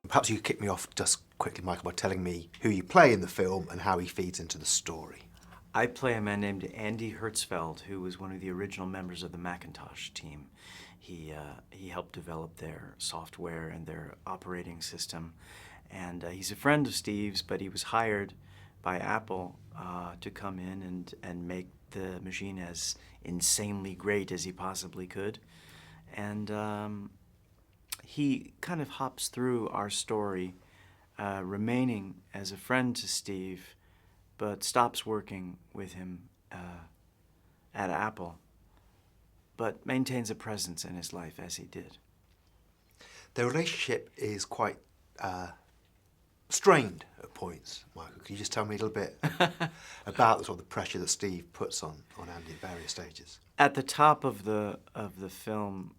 Perhaps you could kick me off just quickly, Michael, by telling me who you play in the film and how he feeds into the story. I play a man named Andy Hertzfeld, who was one of the original members of the Macintosh team. He helped develop their software and their operating system. And he's a friend of Steve's, but he was hired by Apple to come in and make the machine as insanely great as he possibly could. And he kind of hops through our story, remaining as a friend to Steve, but stops working with him at Apple, but maintains a presence in his life as he did. The relationship is quite strained at points, Michael. Can you just tell me a little bit about the sort of the pressure that Steve puts on Andy at various stages? At the top of the film,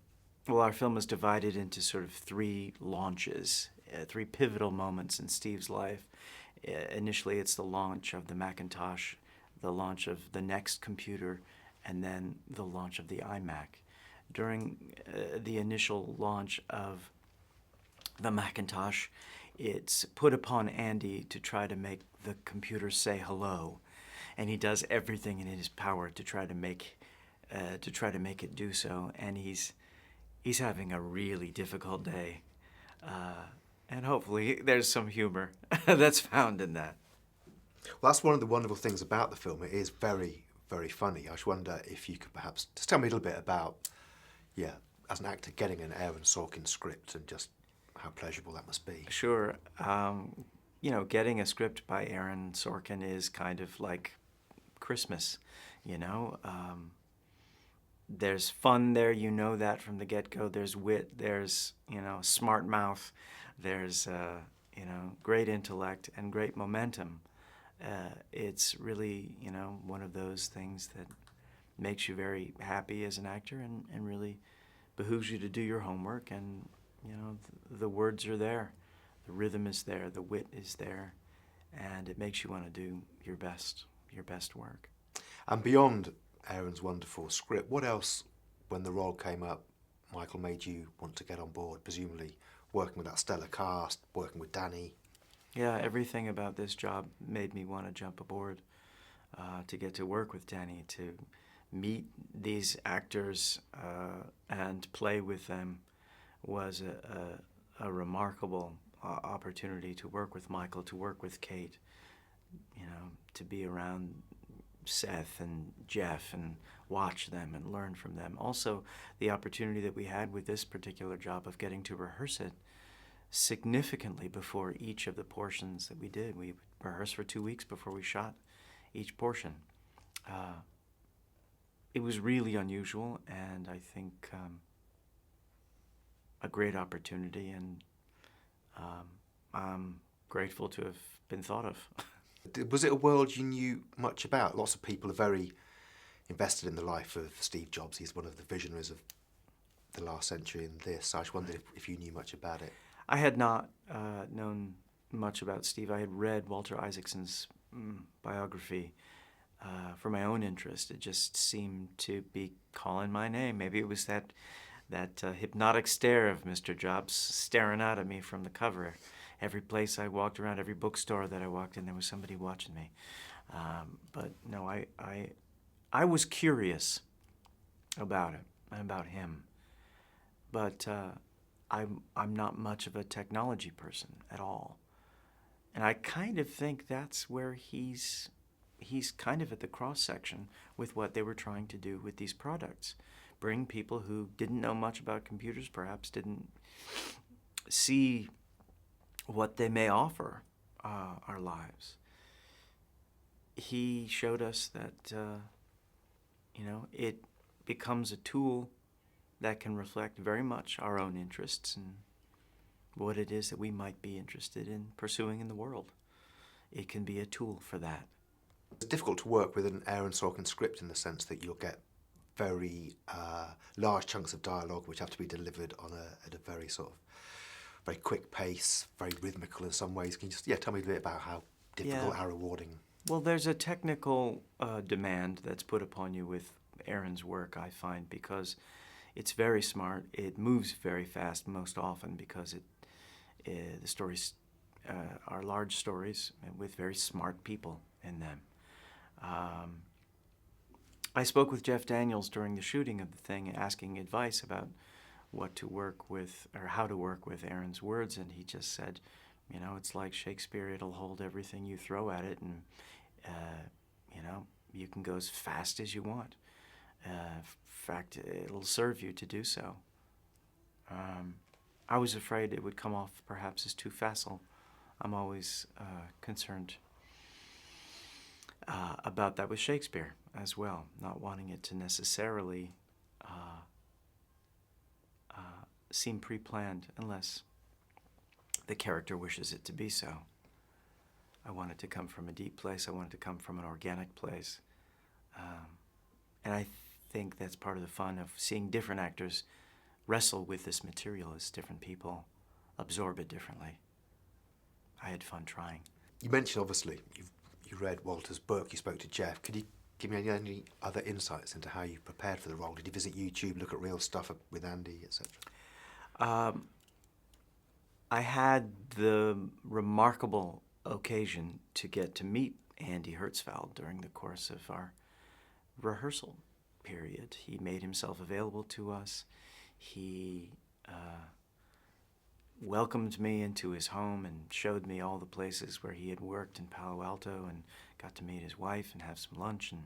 well, our film is divided into sort of three launches, three pivotal moments in Steve's life. Initially, it's the launch of the Macintosh, the launch of the next computer, and then the launch of the iMac. During the initial launch of the Macintosh, it's put upon Andy to try to make the computer say hello, and he does everything in his power to try to make it do so. And he's having a really difficult day, and hopefully there's some humor that's found in that. Well, that's one of the wonderful things about the film. It is very, very funny. I just wonder if you could perhaps just tell me a little bit about, as an actor, getting an Aaron Sorkin script and just how pleasurable that must be. Sure. Getting a script by Aaron Sorkin is kind of like Christmas, There's fun there, that from the get-go. There's wit, there's, smart mouth, there's, great intellect and great momentum. It's really, one of those things that makes you very happy as an actor and really behooves you to do your homework. And, the words are there, the rhythm is there, the wit is there, and it makes you want to do your best work. And beyond Aaron's wonderful script, what else, when the role came up, Michael, made you want to get on board? Presumably working with that stellar cast, working with Danny. Yeah, everything about this job made me want to jump aboard, to get to work with Danny, to meet these actors and play with them was a remarkable opportunity. To work with Michael, to work with Kate, to be around Seth and Jeff and watch them and learn from them. Also, the opportunity that we had with this particular job of getting to rehearse it significantly before each of the portions that we did. We rehearsed for 2 weeks before we shot each portion. It was really unusual, and I think a great opportunity, and I'm grateful to have been thought of. Was it a world you knew much about? Lots of people are very invested in the life of Steve Jobs. He's one of the visionaries of the last century in this. I just wondered if you knew much about it. I had not known much about Steve. I had read Walter Isaacson's biography for my own interest. It just seemed to be calling my name. Maybe it was that hypnotic stare of Mr. Jobs staring out at me from the cover. Every place I walked around, every bookstore that I walked in, there was somebody watching me. But no, I was curious about it and about him. But I'm not much of a technology person at all. And I kind of think that's where he's kind of at the cross-section with what they were trying to do with these products. Bring people who didn't know much about computers, perhaps didn't see what they may offer our lives. He showed us that, it becomes a tool that can reflect very much our own interests and what it is that we might be interested in pursuing in the world. It can be a tool for that. It's difficult to work with an Aaron Sorkin script in the sense that you'll get very large chunks of dialogue which have to be delivered at a very sort of very quick pace, very rhythmical in some ways. Can you just tell me a bit about how difficult, how rewarding? Well, there's a technical demand that's put upon you with Aaron's work, I find, because it's very smart. It moves very fast most often because the stories are large stories with very smart people in them. I spoke with Jeff Daniels during the shooting of the thing, asking advice about what to work with or how to work with Aaron's words, and he just said, you know, it's like Shakespeare. It'll hold everything you throw at it, and you know, you can go as fast as you want. In fact, it'll serve you to do so. I was afraid it would come off perhaps as too facile. I'm always concerned about that with Shakespeare as well, not wanting it to necessarily seem pre-planned unless the character wishes it to be so. I want it to come from a deep place. I want it to come from an organic place. And I think that's part of the fun of seeing different actors wrestle with this material as different people absorb it differently. I had fun trying. You mentioned, obviously, you read Walter's book, you spoke to Jeff. Could you give me any other insights into how you prepared for the role? Did you visit YouTube, look at real stuff with Andy, etc.? I had the remarkable occasion to get to meet Andy Hertzfeld during the course of our rehearsal period. He made himself available to us. He welcomed me into his home and showed me all the places where he had worked in Palo Alto, and got to meet his wife and have some lunch and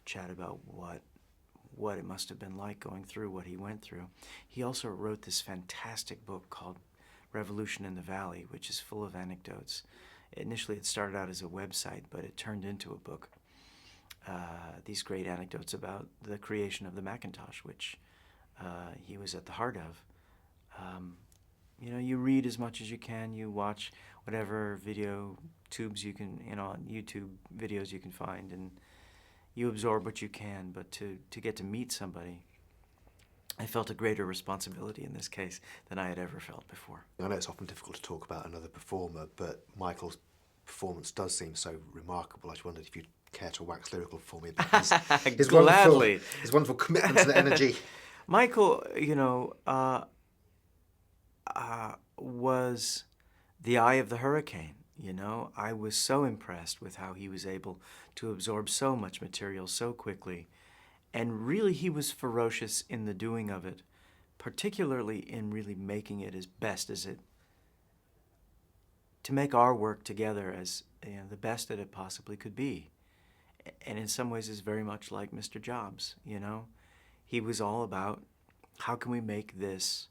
chat about what it must have been like going through what he went through. He also wrote this fantastic book called Revolution in the Valley, which is full of anecdotes. Initially, it started out as a website, but it turned into a book. These great anecdotes about the creation of the Macintosh, which he was at the heart of. You know, you read as much as you can. You watch whatever video tubes you can, on YouTube videos you can find, and you absorb what you can. But to get to meet somebody, I felt a greater responsibility in this case than I had ever felt before. I know it's often difficult to talk about another performer, but Michael's performance does seem so remarkable. I just wondered if you'd care to wax lyrical for me about his Gladly. His wonderful commitment and energy. Michael, was the eye of the hurricane. I was so impressed with how he was able to absorb so much material so quickly. And really, he was ferocious in the doing of it, particularly in really making it as best as it, to make our work together as the best that it possibly could be. And in some ways, is very much like Mr. Jobs. He was all about how can we make this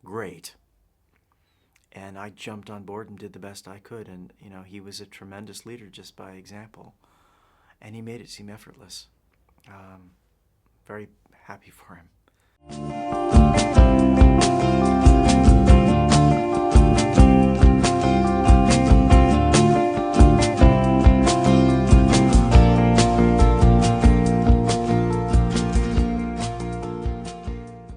great. And I jumped on board and did the best I could. And he was a tremendous leader just by example, and he made it seem effortless. Very happy for him.